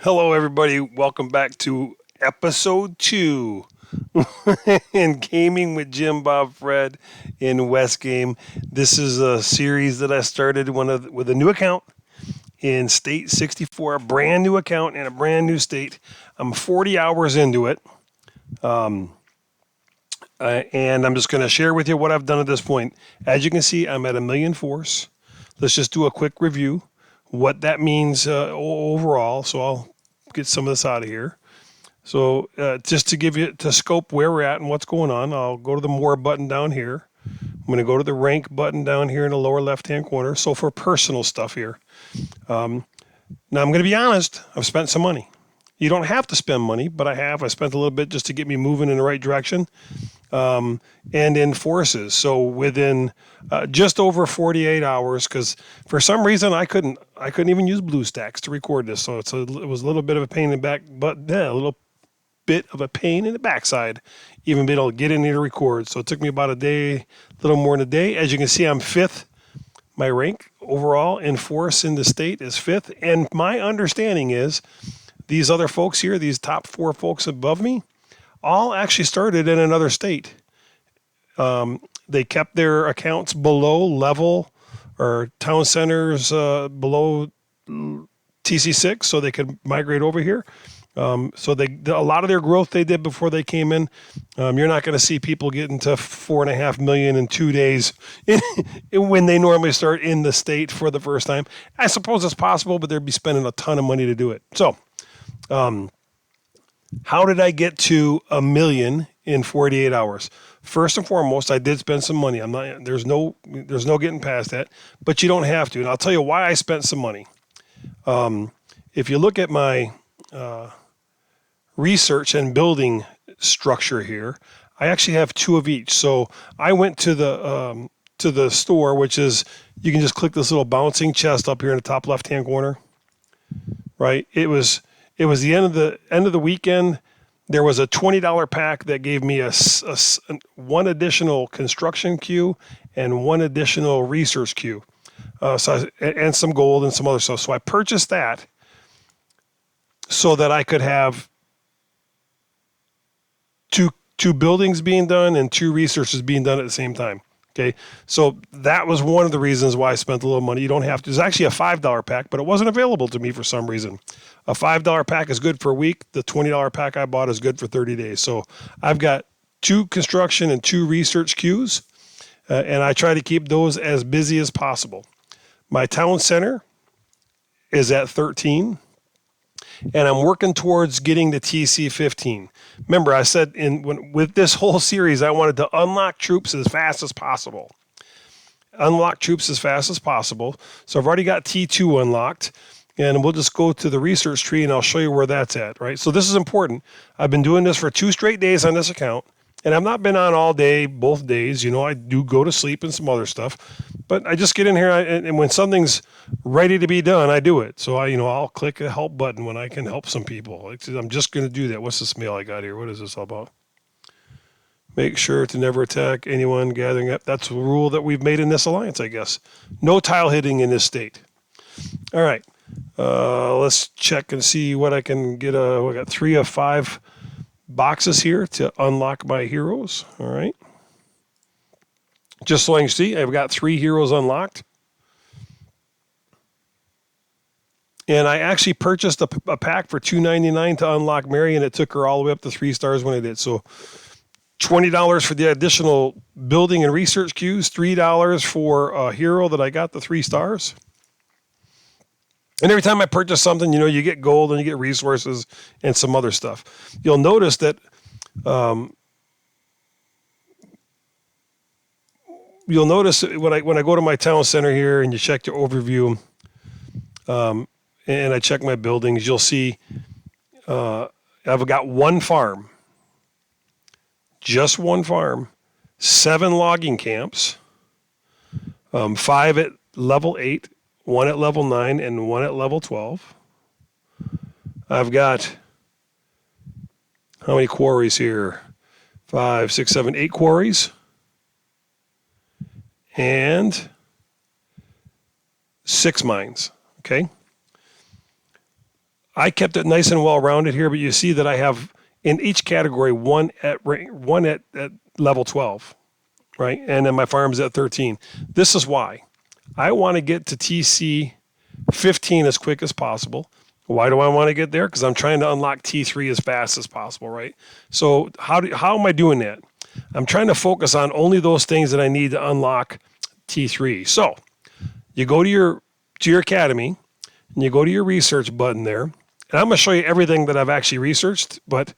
Hello, everybody. Welcome back to episode 2 in Gaming with Jim, Bob, Fred in West Game. This is a series that I started with a new account in State 64, a brand new account in a brand new state. I'm 40 hours into it, and I'm just going to share with you what I've done at this point. As you can see, I'm at 1,000,000 force. Let's just do a quick review, what that means overall. So I'll get some of this out of here. So just to give you to scope where we're at and what's going on, I'll go to the more button down here. I'm going to go to the rank button down here in the lower left-hand corner. So for personal stuff here. Now I'm going to be honest, I've spent some money. You don't have to spend money, but I have. I spent a little bit just to get me moving in the right direction. And in forces. So within just over 48 hours, because for some reason I couldn't even use BlueStacks to record this. So it was a little bit of a pain in the back, but yeah, a little bit of a pain in the backside, even being able to get in here to record. So it took me about a day, a little more than a day. As you can see, I'm 5th. My rank overall in force in the state is 5th. And my understanding is these other folks here, these top 4 folks above me, all actually started in another state. They kept their accounts below level or town centers below TC6 so they could migrate over here. So a lot of their growth they did before they came in. You're not going to see people getting to 4.5 million in 2 days when they normally start in the state for the first time. I suppose it's possible, but they'd be spending a ton of money to do it. So, how did I get to 1,000,000 in 48 hours? First and foremost, I did spend some money. There's no getting past that, but you don't have to. And I'll tell you why I spent some money. If you look at my research and building structure here, I actually have 2 of each. So I went to the store, which is you can just click this little bouncing chest up here in the top left-hand corner. Right? It was the end of the weekend. There was a $20 pack that gave me one additional construction queue and one additional research queue, and some gold and some other stuff. So I purchased that so that I could have two buildings being done and 2 researches being done at the same time. Okay, so that was one of the reasons why I spent a little money. You don't have to. It's actually a $5 pack, but it wasn't available to me for some reason. A $5 pack is good for a week. The $20 pack I bought is good for 30 days. So I've got 2 construction and 2 research queues, and I try to keep those as busy as possible. My town center is at 13, and I'm working towards getting to TC15. Remember, I said with this whole series, I wanted to unlock troops as fast as possible. Unlock troops as fast as possible. So I've already got T2 unlocked, and we'll just go to the research tree, and I'll show you where that's at, right? So this is important. I've been doing this for 2 straight days on this account, and I've not been on all day, both days. I do go to sleep and some other stuff, but I just get in here, and when something's ready to be done, I do it. So I'll click a help button when I can help some people. I'm just going to do that. What's this mail I got here? What is this all about? Make sure to never attack anyone gathering up. That's a rule that we've made in this alliance, I guess. No tile hitting in this state. All right. Let's check and see what I can get. We got 3 of 5 boxes here to unlock my heroes. All right. Just so I can see, I've got 3 heroes unlocked. And I actually purchased a pack for $2.99 to unlock Mary, and it took her all the way up to 3 stars when I did. So $20 for the additional building and research queues, $3 for a hero that I got the 3 stars. And every time I purchase something, you get gold and you get resources and some other stuff. You'll notice that when I go to my town center here and you check your overview, and I check my buildings, you'll see I've got 1 farm, just 1 farm, 7 logging camps, 5 at level 8, 1 at level 9, and 1 at level 12. I've got, how many quarries here? 5, 6, 7, 8 quarries. And 6 mines, okay? I kept it nice and well rounded here, but you see that I have in each category one at level 12, right? And then my farm's at 13. This is why. I want to get to TC 15 as quick as possible. Why do I want to get there? Because I'm trying to unlock T3 as fast as possible, right? So how am I doing that? I'm trying to focus on only those things that I need to unlock T3. So you go to your academy and you go to your research button there. And I'm going to show you everything that I've actually researched, but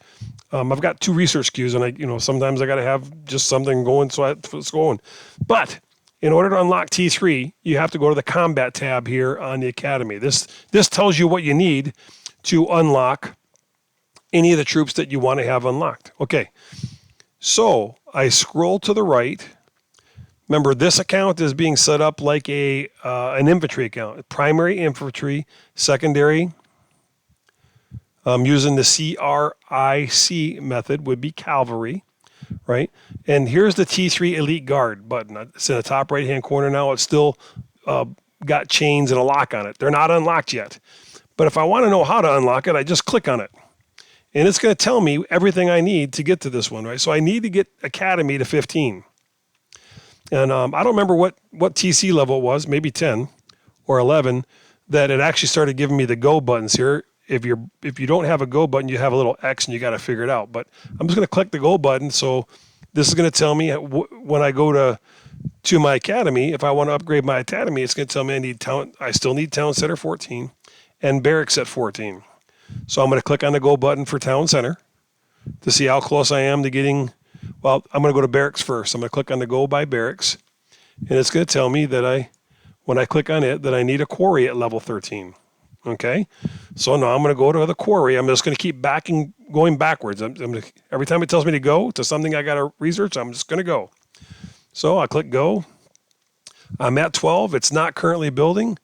I've got 2 research queues, and sometimes I got to have just something going, so it's going. But in order to unlock T3, you have to go to the combat tab here on the academy. This tells you what you need to unlock any of the troops that you want to have unlocked. Okay, so I scroll to the right. Remember, this account is being set up like an infantry account. Primary infantry, secondary, using the CRIC method would be cavalry, right? And here's the T3 Elite Guard button. It's in the top right-hand corner now. It's still got chains and a lock on it. They're not unlocked yet. But if I want to know how to unlock it, I just click on it. And it's going to tell me everything I need to get to this one, right? So I need to get Academy to 15. And I don't remember what TC level it was, maybe 10 or 11, that it actually started giving me the go buttons here. If you don't have a go button, you have a little X and you got to figure it out. But I'm just going to click the go button. So this is going to tell me when I go to my academy, if I want to upgrade my academy, it's going to tell me I still need Town Center 14 and Barracks at 14. So I'm going to click on the go button for Town Center to see how close I am to getting. Well, I'm going to go to Barracks first. I'm going to click on the go by Barracks, and it's going to tell me that when I click on it, that I need a quarry at level 13. Okay, so now I'm going to go to the quarry. I'm just going to keep going backwards. Every time it tells me to go to something I got to research, I'm just going to go. So I click go. I'm at 12. It's not currently building.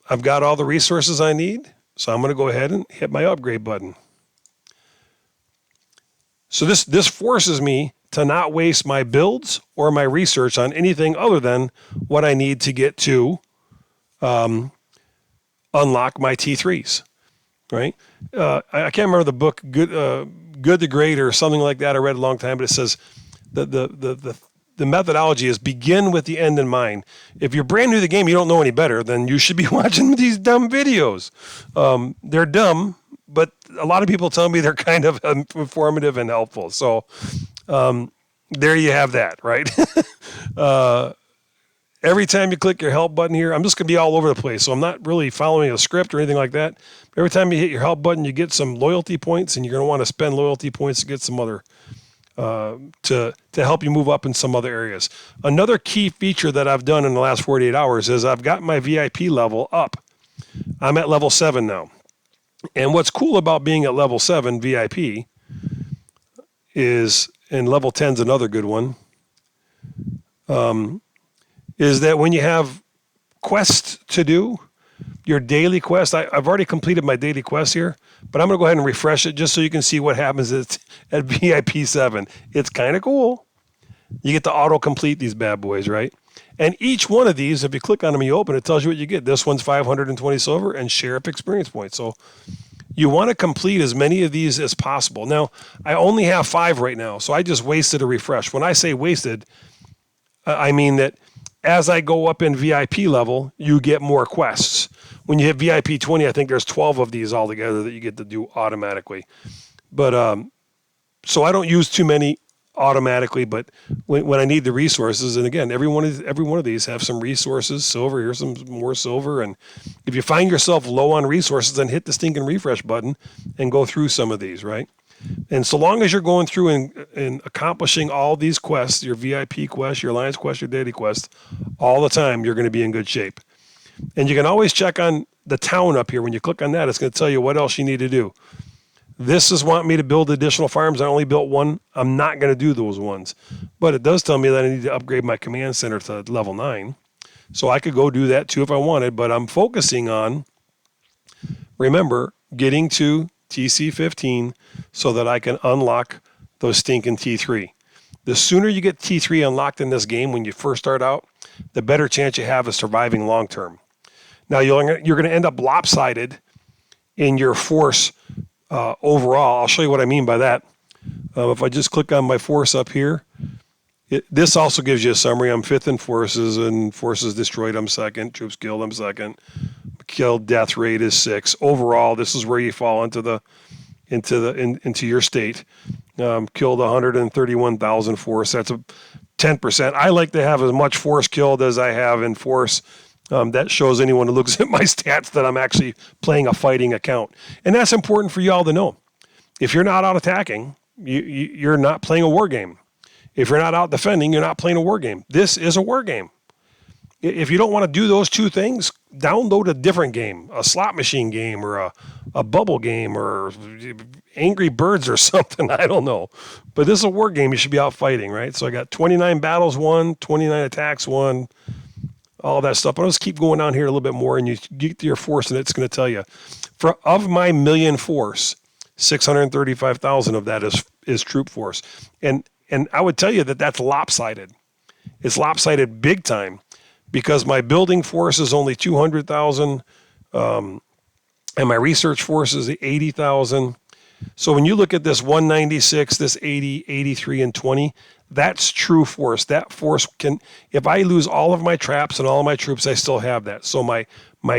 I've got all the resources I need, so I'm going to go ahead and hit my upgrade button. So this forces me to not waste my builds or my research on anything other than what I need to get to unlock my T3s, right? I can't remember the book, Good to Great or something like that. I read a long time, but it says the methodology is begin with the end in mind. If you're brand new to the game, you don't know any better, then you should be watching these dumb videos. They're dumb, but a lot of people tell me they're kind of informative and helpful. So there you have that, right? Every time you click your help button here, I'm just going to be all over the place. So I'm not really following a script or anything like that. Every time you hit your help button, you get some loyalty points, and you're going to want to spend loyalty points to get some other, to help you move up in some other areas. Another key feature that I've done in the last 48 hours is I've got my VIP level up. I'm at level 7 now. And what's cool about being at level 7 VIP is, and level 10 is another good one, is that when you have quests to do, your daily quest, I've already completed my daily quest here, but I'm going to go ahead and refresh it just so you can see what happens at VIP 7. It's kind of cool. You get to auto-complete these bad boys, right? And each one of these, if you click on them and you open, it tells you what you get. This one's 520 silver and Sheriff experience points. So you want to complete as many of these as possible. Now, I only have 5 right now, so I just wasted a refresh. When I say wasted, I mean that as I go up in VIP level, you get more quests. When you hit VIP 20, I think there's 12 of these altogether that you get to do automatically. But so I don't use too many automatically, but when I need the resources, and again, every one of these have some resources, silver, here's some more silver, and if you find yourself low on resources, then hit the stinking refresh button and go through some of these, right? And so long as you're going through and accomplishing all these quests, your VIP quest, your Alliance quest, your daily quest, all the time, you're going to be in good shape. And you can always check on the town up here. When you click on that, it's going to tell you what else you need to do. This is wanting me to build additional farms. I only built one. I'm not going to do those ones. But it does tell me that I need to upgrade my command center to level 9. So I could go do that too if I wanted. But I'm focusing on, remember, getting to TC 15 so that I can unlock those stinking T3. The sooner you get T3 unlocked in this game when you first start out, the better chance you have of surviving long term. Now, you're going to end up lopsided in your force overall. I'll show you what I mean by that. If I just click on my force up here, this also gives you a summary. I'm 5th in forces, and forces destroyed, I'm 2nd. Troops killed, I'm 2nd. Killed death rate is 6. Overall, this is where you fall into your state. Killed 131,000 force. That's a 10%. I like to have as much force killed as I have in force. That shows anyone who looks at my stats that I'm actually playing a fighting account. And that's important for y'all to know. If you're not out attacking, you're not playing a war game. If you're not out defending, you're not playing a war game. This is a war game. If you don't want to do those two things, download a different game, a slot machine game or a bubble game or Angry Birds or something. I don't know. But this is a war game. You should be out fighting, right? So I got 29 battles won, 29 attacks won, all that stuff. I'll just keep going down here a little bit more, and you get to your force, and it's going to tell you. Of my million force, 635,000 of that is troop force. And I would tell you that that's lopsided. It's lopsided big time because my building force is only 200,000 and my research force is 80,000. So when you look at this 196, this 80, 83, and 20, that's true force. That force can, if I lose all of my traps and all of my troops, I still have that. So my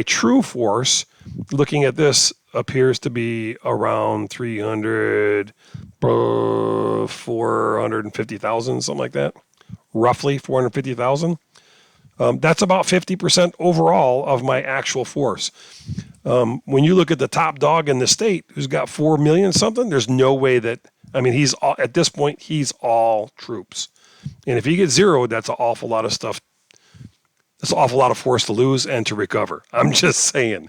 true force, looking at this, appears to be around 300, 450,000, something like that. Roughly 450,000. That's about 50% overall of my actual force. When you look at the top dog in the state, who's got 4 million something, there's no way that, I mean, at this point, he's all troops. And if he gets zeroed, that's an awful lot of stuff. That's an awful lot of force to lose and to recover. I'm just saying.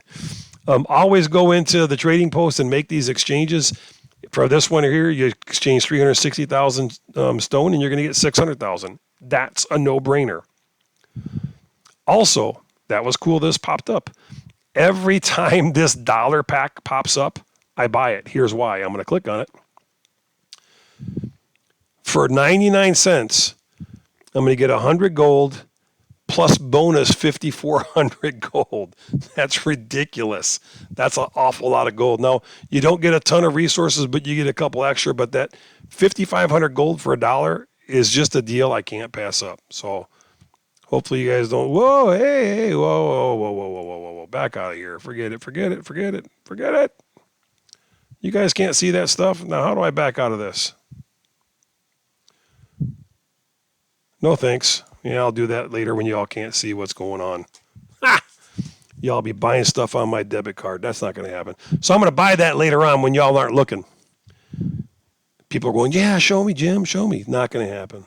Always go into the trading post and make these exchanges. For this one here, you exchange 360,000 stone and you're going to get 600,000. That's a no-brainer. Also, that was cool. This popped up. Every time this dollar pack pops up, I buy it. Here's why. I'm going to click on it. For 99 cents, I'm going to get 100 gold plus bonus 5,400 gold. That's ridiculous. That's an awful lot of gold. Now, you don't get a ton of resources, but you get a couple extra. But that 5,500 gold for $1 is just a deal I can't pass up. So hopefully you guys don't, whoa, hey, whoa, back out of here. Forget it. You guys can't see that stuff? Now, how do I back out of this? No, thanks. Yeah, I'll do that later when y'all can't see what's going on. Y'all be buying stuff on my debit card. That's not going to happen. So I'm going to buy that later on when y'all aren't looking. People are going, yeah, show me, Jim, show me. Not going to happen.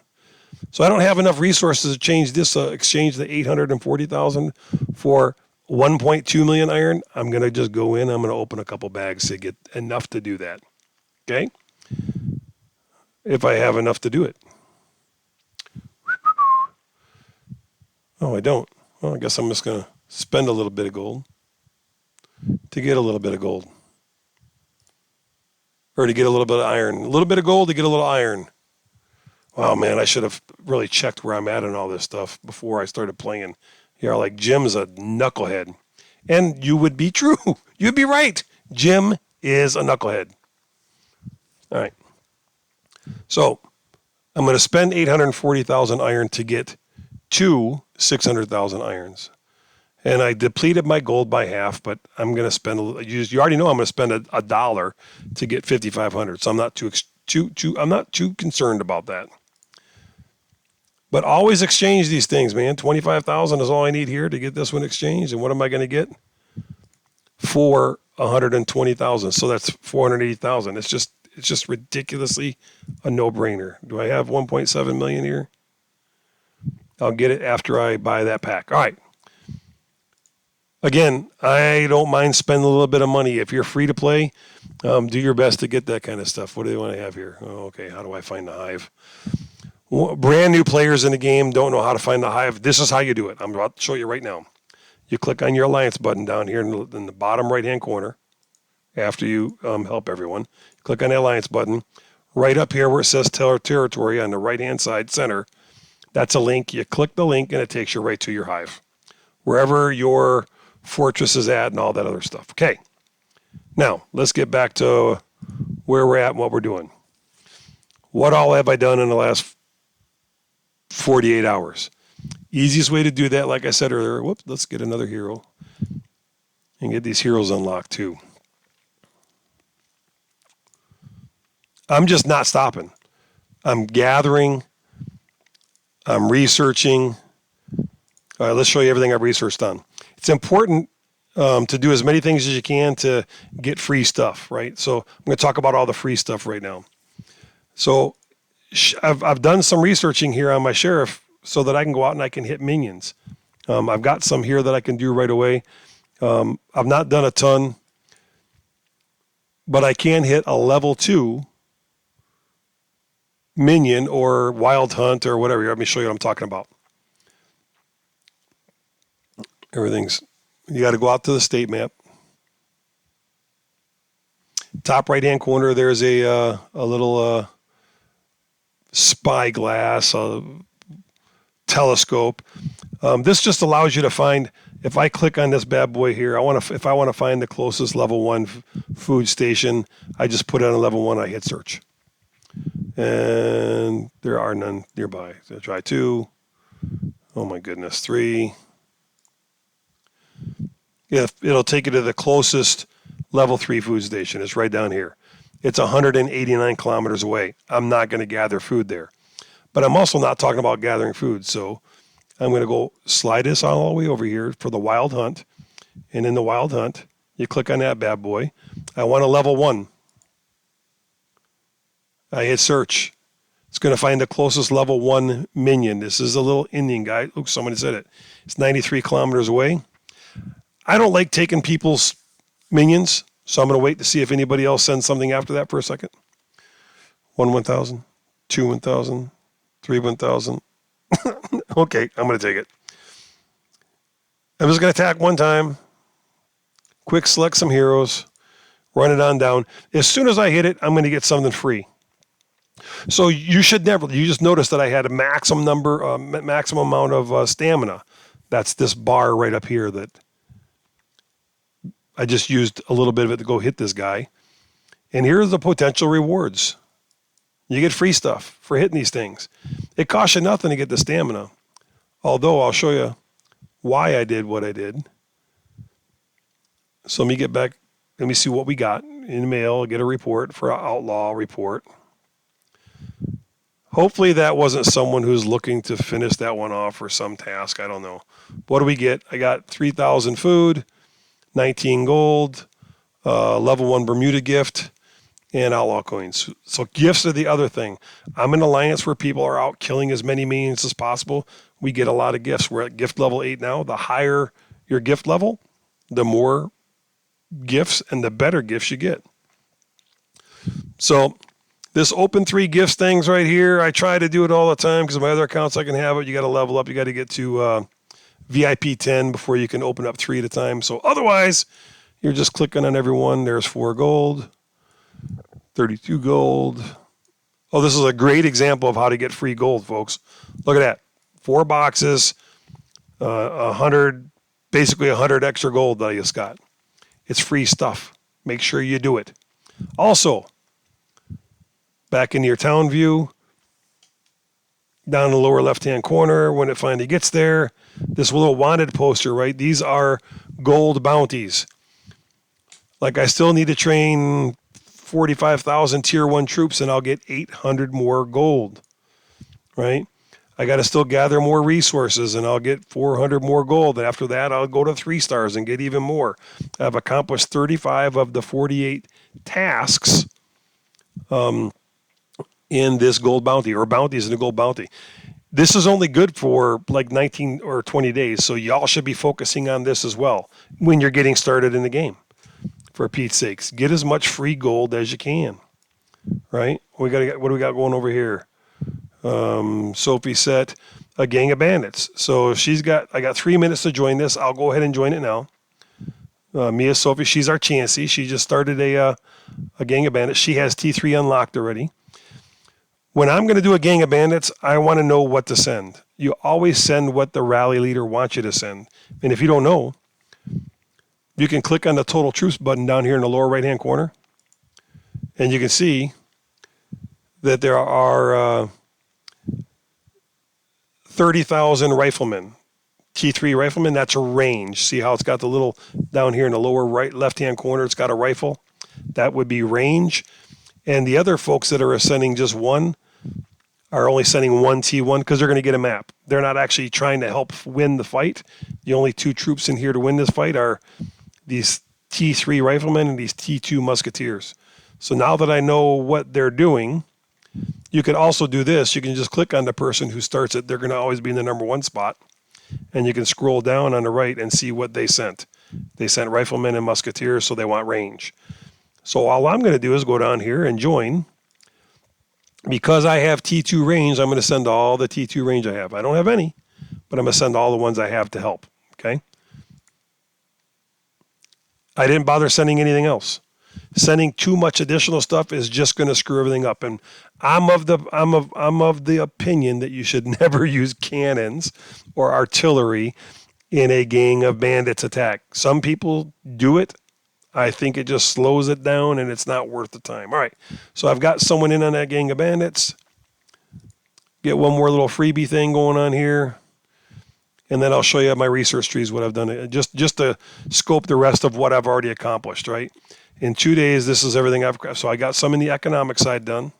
So I don't have enough resources to change this, exchange the 840,000 for 1.2 million iron. I'm going to just go in. I'm going to open a couple bags to get enough to do that. Okay? If I have enough to do it. Oh, I don't. Well, I guess I'm just going to spend a little bit of gold to get a little bit of gold. Or to get a little bit of iron. A little bit of gold to get a little iron. Wow, man, I should have really checked where I'm at and all this stuff before I started playing. You're like, Jim's a knucklehead. And you would be true. You'd be right. Jim is a knucklehead. All right. So I'm going to spend 840,000 iron to get to 600,000 irons. And I depleted my gold by half, but I'm going to spend, you already know I'm going to spend $1 to get 5,500. So I'm not I'm not too concerned about that. But always exchange these things, man. 25,000 is all I need here to get this one exchanged. And what am I going to get? For 120,000. So that's 480,000. It's just ridiculously a no-brainer. Do I have 1.7 million here? I'll get it after I buy that pack. All right. Again, I don't mind spending a little bit of money. If you're free to play, do your best to get that kind of stuff. What do they want to have here? Oh, okay, how do I find the hive? Brand new players in the game don't know how to find the hive. This is how you do it. I'm about to show you right now. You click on your alliance button down here in the bottom right-hand corner after you help everyone. Click on the alliance button. Right up here where it says territory on the right-hand side center, that's a link. You click the link and it takes you right to your hive. Wherever your fortress is at and all that other stuff. Okay. Now, let's get back to where we're at and what we're doing. What all have I done in the last 48 hours? Easiest way to do that, like I said earlier, let's get another hero and get these heroes unlocked too. I'm just not stopping. I'm gathering. I'm researching. All right, let's show you everything I've researched on. It's important to do as many things as you can to get free stuff, right? So I'm going to talk about all the free stuff right now. So I've done some researching here on my sheriff so that I can go out and I can hit minions. I've got some here that I can do right away. I've not done a ton, but I can hit a level 2 minion or wild hunt or whatever. Let me show you what I'm talking about. You got to go out to the state map. Top right hand corner, there's a little spyglass, a telescope. This just allows you to find, if I click on this bad boy here, if I want to find the closest level 1 food station, I just put it on level 1, I hit search. And there are none nearby. So try 2. Oh my goodness, 3. It'll take you to the closest level 3 food station. It's right down here. It's 189 kilometers away. I'm not going to gather food there. But I'm also not talking about gathering food. So I'm going to go slide this all the way over here for the wild hunt. And in the wild hunt, you click on that bad boy. I want a level 1. I hit search. It's going to find the closest level 1 minion. This is a little Indian guy. Oops, somebody said it. It's 93 kilometers away. I don't like taking people's minions, so I'm going to wait to see if anybody else sends something after that for a second. 1,000, 2,000, 3,000. Okay, I'm going to take it. I'm just going to attack one time. Quick select some heroes. Run it on down. As soon as I hit it, I'm going to get something free. So you just noticed that I had a maximum amount of stamina. That's this bar right up here that I just used a little bit of it to go hit this guy. And here's the potential rewards. You get free stuff for hitting these things. It costs you nothing to get the stamina. Although I'll show you why I did what I did. So let me get back. Let me see what we got in the mail. Get a report for an outlaw report. Hopefully that wasn't someone who's looking to finish that one off for some task. I don't know. What do we get? I got 3,000 food, 19 gold, level 1 Bermuda gift, and outlaw coins. So gifts are the other thing. I'm in an alliance where people are out killing as many minions as possible. We get a lot of gifts. We're at gift level 8 now. The higher your gift level, the more gifts and the better gifts you get. So this open 3 gifts things right here, I try to do it all the time because my other accounts I can have it. You got to level up. You got to get to VIP 10 before you can open up 3 at a time. So otherwise, you're just clicking on every one. There's 4 gold, 32 gold. Oh, this is a great example of how to get free gold, folks. Look at that. 4 boxes, 100, basically 100 extra gold that I just got. It's free stuff. Make sure you do it. Also, back into your town view, down in the lower left-hand corner, when it finally gets there, this little wanted poster, right? These are gold bounties. Like I still need to train 45,000 tier 1 troops and I'll get 800 more gold, right? I got to still gather more resources and I'll get 400 more gold. And after that, I'll go to 3 stars and get even more. I've accomplished 35 of the 48 tasks in this gold bounty, or bounties in the gold bounty. This is only good for like 19 or 20 days. So y'all should be focusing on this as well when you're getting started in the game. For Pete's sakes, get as much free gold as you can, right? What do we got going over here? Sophie set a gang of bandits. So I got 3 minutes to join this. I'll go ahead and join it now. Mia Sophie, she's our chancey. She just started a gang of bandits. She has T3 unlocked already. When I'm going to do a gang of bandits, I want to know what to send. You always send what the rally leader wants you to send. And if you don't know, you can click on the total troops button down here in the lower right-hand corner, and you can see that there are 30,000 riflemen. T3 riflemen, that's a range. See how it's got the little down here in the lower right left-hand corner, it's got a rifle. That would be range. And the other folks that are sending just one are only sending one T1 because they're going to get a map. They're not actually trying to help win the fight. The only two troops in here to win this fight are these T3 riflemen and these T2 musketeers. So now that I know what they're doing, you can also do this. You can just click on the person who starts it. They're going to always be in the number one spot. And you can scroll down on the right and see what they sent. They sent riflemen and musketeers, so they want range. So all I'm going to do is go down here and join. Because I have T2 range, I'm going to send all the T2 range I have. I don't have any, but I'm going to send all the ones I have to help. Okay? I didn't bother sending anything else. Sending too much additional stuff is just going to screw everything up. And I'm of the opinion that you should never use cannons or artillery in a gang of bandits attack. Some people do it. I think it just slows it down and it's not worth the time. All right, so I've got someone in on that gang of bandits. Get one more little freebie thing going on here. And then I'll show you my research trees, what I've done, just to scope the rest of what I've already accomplished, right? In 2 days, this is everything I've got. So I got some in the economic side done.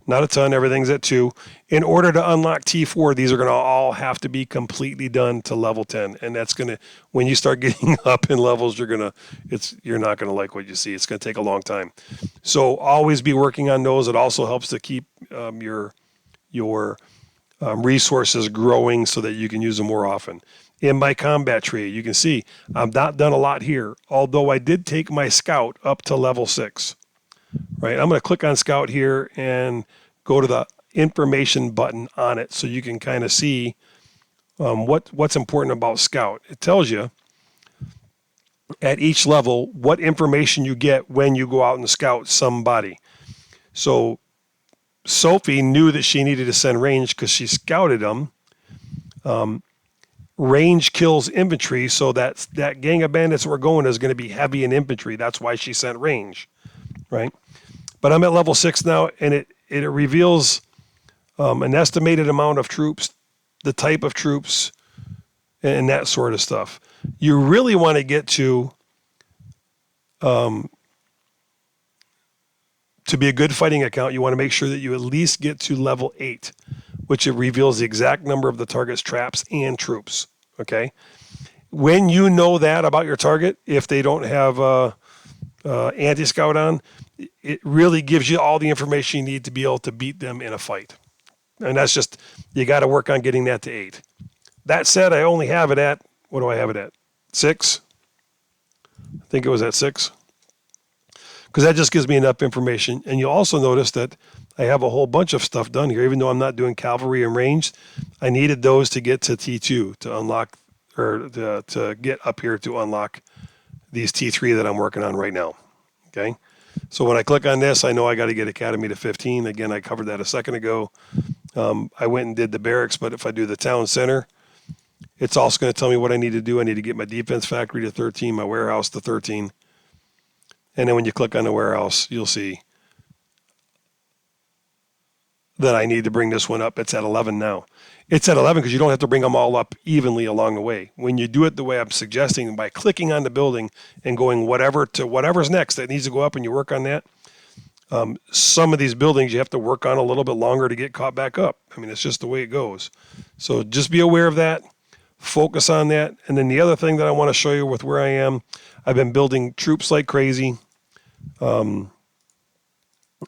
Not a ton, everything's at 2. In order to unlock T4, these are going to all have to be completely done to level 10. And that's going to, when you start getting up in levels, you're not going to like what you see. It's going to take a long time. So always be working on those. It also helps to keep your resources growing so that you can use them more often. In my combat tree, you can see I've not done a lot here, although I did take my scout up to level 6. Right, I'm going to click on Scout here and go to the information button on it so you can kind of see what's important about Scout. It tells you at each level what information you get when you go out and scout somebody. So Sophie knew that she needed to send range because she scouted them. Range kills infantry, so that gang of bandits we're going is going to be heavy in infantry. That's why she sent range, right? But I'm at level 6 now, and it reveals an estimated amount of troops, the type of troops, and that sort of stuff. You really want to get to be a good fighting account, you want to make sure that you at least get to level 8, which it reveals the exact number of the target's traps and troops, okay? When you know that about your target, if they don't have anti-scout on, it really gives you all the information you need to be able to beat them in a fight. And that's just, you got to work on getting that to 8. That said, I only have it at, what do I have it at? 6? I think it was at 6. Because that just gives me enough information. And you'll also notice that I have a whole bunch of stuff done here. Even though I'm not doing cavalry and range, I needed those to get to T2 to unlock, or to get up here to unlock these T3 that I'm working on right now. Okay? So when I click on this, I know I got to get Academy to 15. Again, I covered that a second ago. I went and did the barracks, but if I do the town center, it's also going to tell me what I need to do. I need to get my defense factory to 13, my warehouse to 13. And then when you click on the warehouse, you'll see that I need to bring this one up. It's at 11 now. It's at 11 because you don't have to bring them all up evenly along the way. When you do it the way I'm suggesting, by clicking on the building and going whatever's next that needs to go up, and you work on that, some of these buildings you have to work on a little bit longer to get caught back up. I mean, it's just the way it goes. So just be aware of that. Focus on that. And then the other thing that I want to show you with where I am, I've been building troops like crazy. And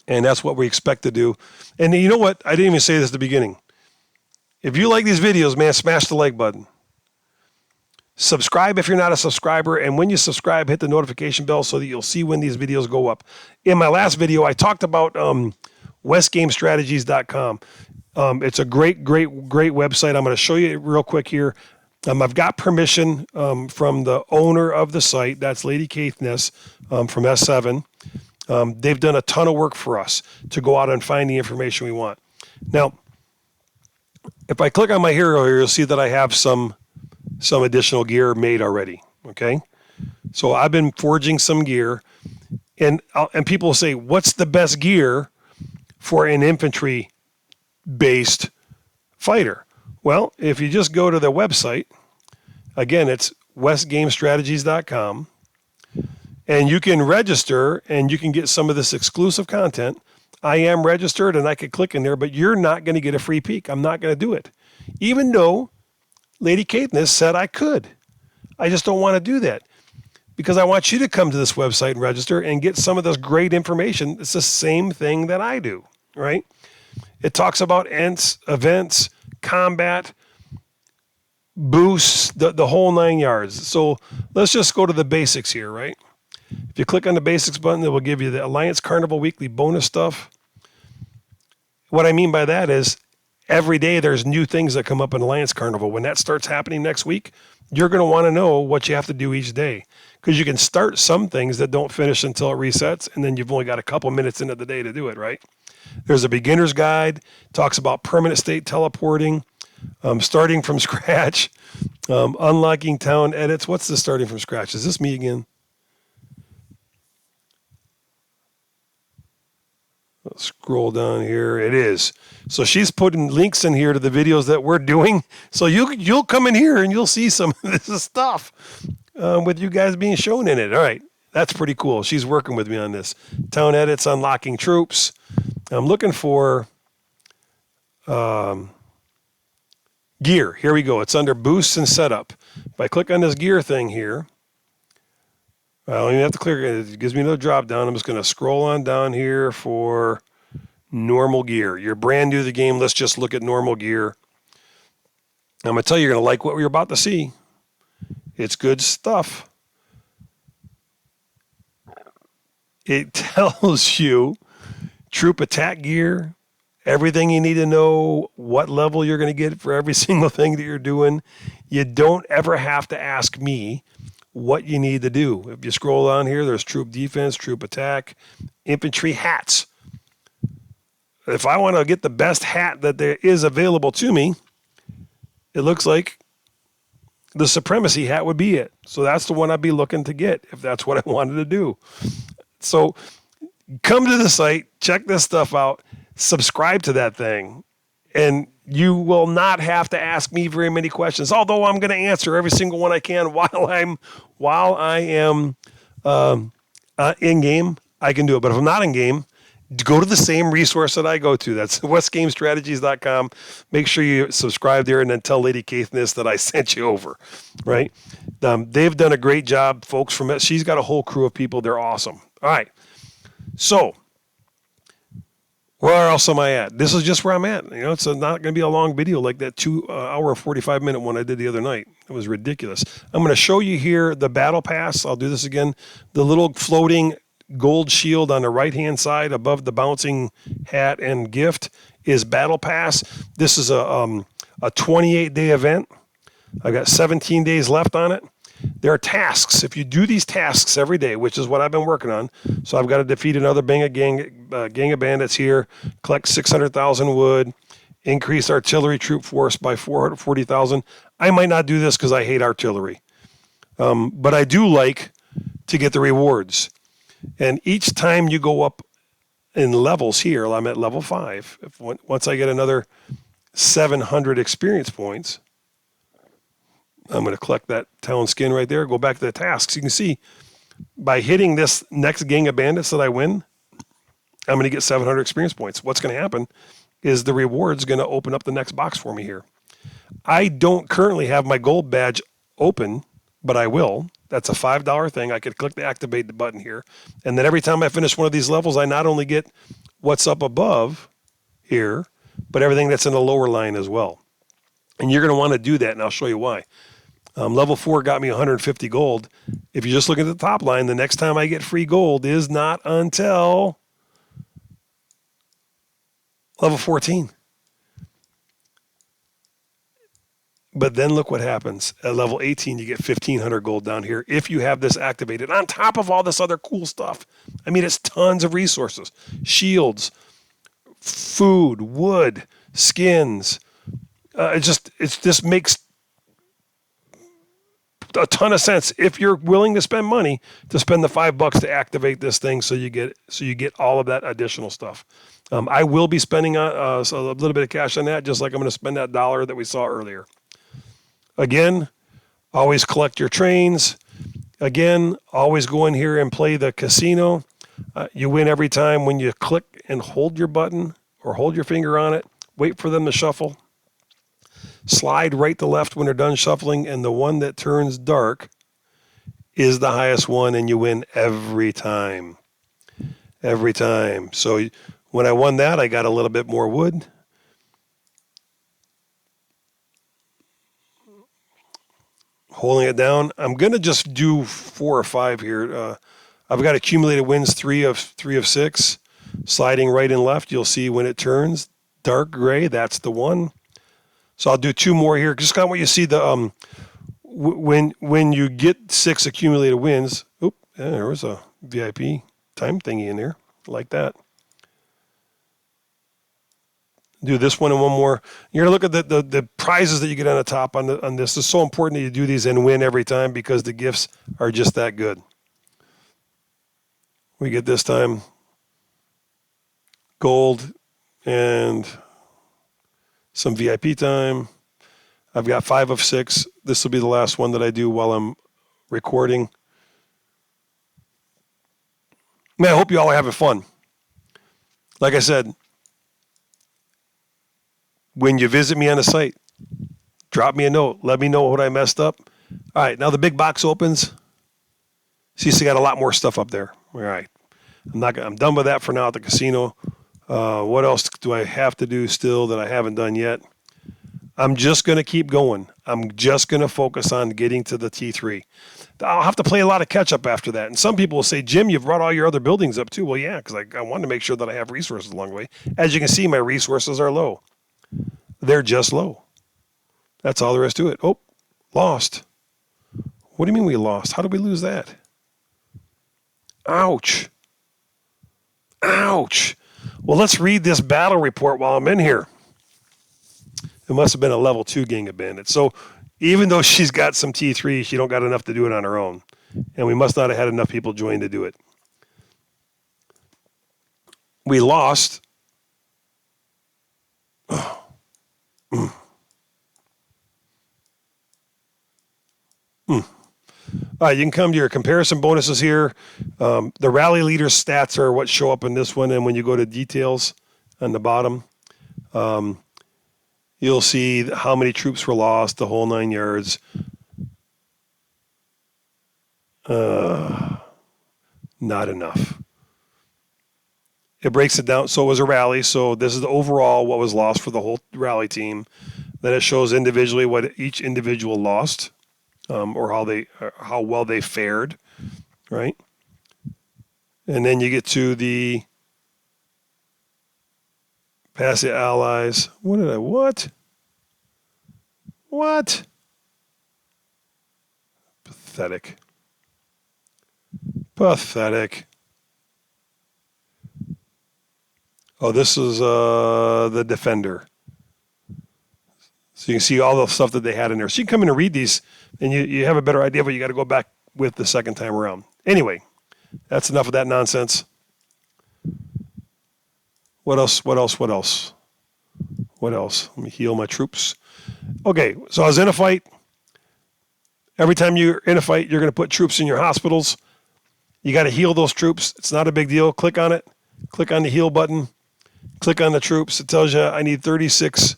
that's what we expect to do. And you know what? I didn't even say this at the beginning. If you like these videos, man, smash the like button. Subscribe if you're not a subscriber. And when you subscribe, hit the notification bell so that you'll see when these videos go up. In my last video, I talked about westgamestrategies.com. It's a great website. I'm going to show you real quick here. I've got permission from the owner of the site. That's Lady Caithness from S7. They've done a ton of work for us to go out and find the information we want. Now, if I click on my hero here, you'll see that I have some additional gear made already, okay? So I've been forging some gear, and people say, what's the best gear for an infantry-based fighter? Well, if you just go to the website, again, it's westgamestrategies.com, and you can register and you can get some of this exclusive content. I am registered and I could click in there, but you're not going to get a free peek. I'm not going to do it. Even though Lady Caithness said I could. I just don't want to do that because I want you to come to this website and register and get some of this great information. It's the same thing that I do, right? It talks about events, combat, boosts, the whole 9 yards. So let's just go to the basics here, right? If you click on the basics button, it will give you the Alliance Carnival weekly bonus stuff. What I mean by that is every day there's new things that come up in Alliance Carnival. When that starts happening next week, you're going to want to know what you have to do each day, because you can start some things that don't finish until it resets, and then you've only got a couple minutes into the day to do it, right? There's a beginner's guide, talks about permanent state teleporting, starting from scratch, unlocking town edits. What's the starting from scratch? Is this me again? Let's scroll down here. It is. So she's putting links in here to the videos that we're doing. So you'll come in here and you'll see some of this stuff with you guys being shown in it. All right. That's pretty cool. She's working with me on this. Town edits, unlocking troops. I'm looking for gear. Here we go. It's under boosts and setup. If I click on this gear thing here, I don't even have to click it. It gives me another drop down. I'm just going to scroll on down here for normal gear. You're brand new to the game. Let's just look at normal gear. I'm going to tell you, you're going to like what we're about to see. It's good stuff. It tells you troop attack gear, everything you need to know, what level you're going to get for every single thing that you're doing. You don't ever have to ask me what you need to do. If you scroll down here, there's troop defense, troop attack, infantry hats. If I want to get the best hat that there is available to me, it looks like the supremacy hat would be it. So that's the one I'd be looking to get if that's what I wanted to do. So come to the site, check this stuff out, subscribe to that thing, and you will not have to ask me very many questions, although I'm going to answer every single one I can while I am in game. I can do it. But if I'm not in game, go to the same resource that I go to. That's westgamestrategies.com. Make sure you subscribe there and then tell Lady Caithness that I sent you over, right? They've done a great job, folks, from it. She's got a whole crew of people. They're awesome. All right. So where else am I at? This is just where I'm at. It's not going to be a long video like that 2 hour and 45 minute one I did the other night. It was ridiculous. I'm going to show you here the battle pass. I'll do this again. The little floating gold shield on the right-hand side above the bouncing hat and gift is battle pass. This is a 28-day event. I've got 17 days left on it. There are tasks. If you do these tasks every day, which is what I've been working on, so I've got to defeat another gang of bandits here, collect 600,000 wood, increase artillery troop force by 440,000. I might not do this because I hate artillery, but I do like to get the rewards. And each time you go up in levels here, I'm at level 5. Once I get another 700 experience points, I'm going to collect that town skin right there, go back to the tasks. You can see by hitting this next gang of bandits that I win, I'm going to get 700 experience points. What's going to happen is the reward's going to open up the next box for me here. I don't currently have my gold badge open, but I will. That's a $5 thing. I could click the activate the button here. And then every time I finish one of these levels, I not only get what's up above here, but everything that's in the lower line as well. And you're going to want to do that, and I'll show you why. Level 4 got me 150 gold. If you just look at the top line, the next time I get free gold is not until level 14. But then look what happens. At level 18, you get 1,500 gold down here if you have this activated, on top of all this other cool stuff. I mean, it's tons of resources. Shields, food, wood, skins. It just makes a ton of sense if you're willing to spend money to spend the $5 to activate this thing, so you get all of that additional stuff. I will be spending a little bit of cash on that, just like I'm going to spend that $1 that we saw earlier. Again, always collect your trains. Again, always go in here and play the casino. You win every time when you click and hold your button or hold your finger on it. Wait for them to shuffle. Slide right to left when they're done shuffling, and the one that turns dark is the highest one, and you win every time. Every time. So when I won that, I got a little bit more wood. Holding it down. I'm going to just do 4 or 5 here. I've got accumulated wins 3 of 6. Sliding right and left, you'll see when it turns dark gray, that's the one. So I'll do 2 more here. Just kind of what you see the when you get 6 accumulated wins. Oop, yeah, there was a VIP time thingy in there like that. Do this one and one more. You're going to look at the prizes that you get on the top on this. It's so important that you do these and win every time, because the gifts are just that good. We get this time gold and some VIP time. I've got 5 of 6. This will be the last one that I do while I'm recording. Man, I hope you all are having fun. Like I said, when you visit me on the site, drop me a note. Let me know what I messed up. All right, now the big box opens. See, so you got a lot more stuff up there. All right, I'm done with that for now at the casino. What else do I have to do still that I haven't done yet? I'm just going to keep going. I'm just going to focus on getting to the T3. I'll have to play a lot of catch up after that. And some people will say, Jim, you've brought all your other buildings up too. Well, yeah, because I wanted to make sure that I have resources along the way. As you can see, my resources are low. They're just low. That's all there is to it. Oh, lost. What do you mean we lost? How did we lose that? Ouch. Ouch. Well, let's read this battle report while I'm in here. It must have been a level 2 gang of bandits. So even though she's got some T3, she don't got enough to do it on her own. And we must not have had enough people join to do it. We lost. All right, you can come to your comparison bonuses here. The rally leader stats are what show up in this one. And when you go to details on the bottom, you'll see how many troops were lost, the whole 9 yards. Not enough. It breaks it down. So it was a rally. So this is the overall what was lost for the whole rally team. Then it shows individually what each individual lost, or how well they fared, right? And then you get to the passive allies. What? Pathetic. Oh, this is the defender. So you can see all the stuff that they had in there. So you can come in and read these, and you have a better idea of what you got to go back with the second time around. Anyway, that's enough of that nonsense. What else? Let me heal my troops. Okay, so I was in a fight. Every time you're in a fight, you're going to put troops in your hospitals. You got to heal those troops. It's not a big deal. Click on it. Click on the heal button. Click on the troops. It tells you I need 36.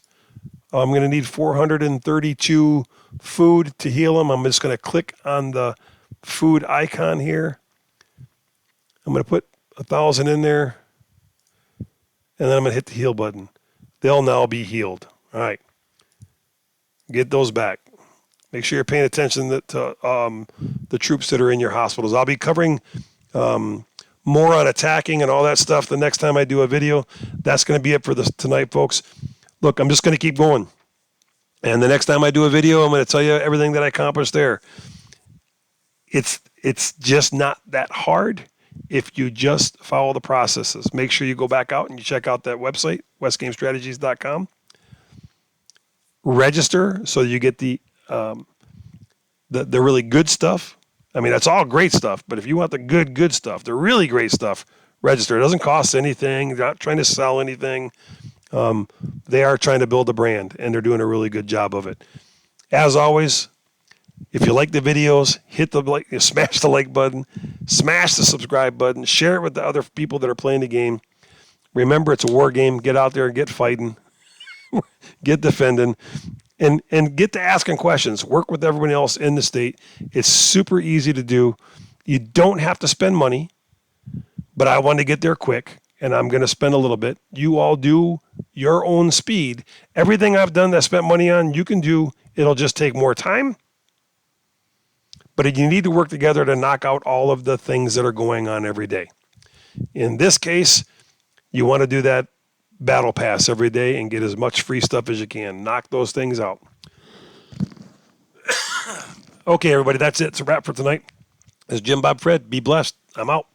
I'm going to need 432 food to heal them. I'm just going to click on the food icon here. I'm going to put 1,000 in there. And then I'm going to hit the heal button. They'll now be healed. All right. Get those back. Make sure you're paying attention to the troops that are in your hospitals. I'll be covering more on attacking and all that stuff the next time I do a video. That's going to be it for tonight, folks. Look, I'm just going to keep going. And the next time I do a video, I'm going to tell you everything that I accomplished there. It's just not that hard if you just follow the processes. Make sure you go back out and you check out that website, westgamestrategies.com. Register so you get the the really good stuff, I mean, that's all great stuff, but if you want the good stuff, the really great stuff, register. It doesn't cost anything. They're not trying to sell anything. They are trying to build a brand, and they're doing a really good job of it. As always, if you like the videos, hit the like, smash the like button, smash the subscribe button, share it with the other people that are playing the game. Remember, it's a war game. Get out there and get fighting, get defending, and get to asking questions. Work with everyone else in the state. It's super easy to do. You don't have to spend money, but I want to get there quick, and I'm going to spend a little bit. You all do your own speed. Everything I've done that I spent money on, you can do. It'll just take more time. But you need to work together to knock out all of the things that are going on every day. In this case, you want to do that battle pass every day and get as much free stuff as you can. Knock those things out. Okay, everybody, that's it. It's a wrap for tonight. This is Jim Bob Fred. Be blessed. I'm out.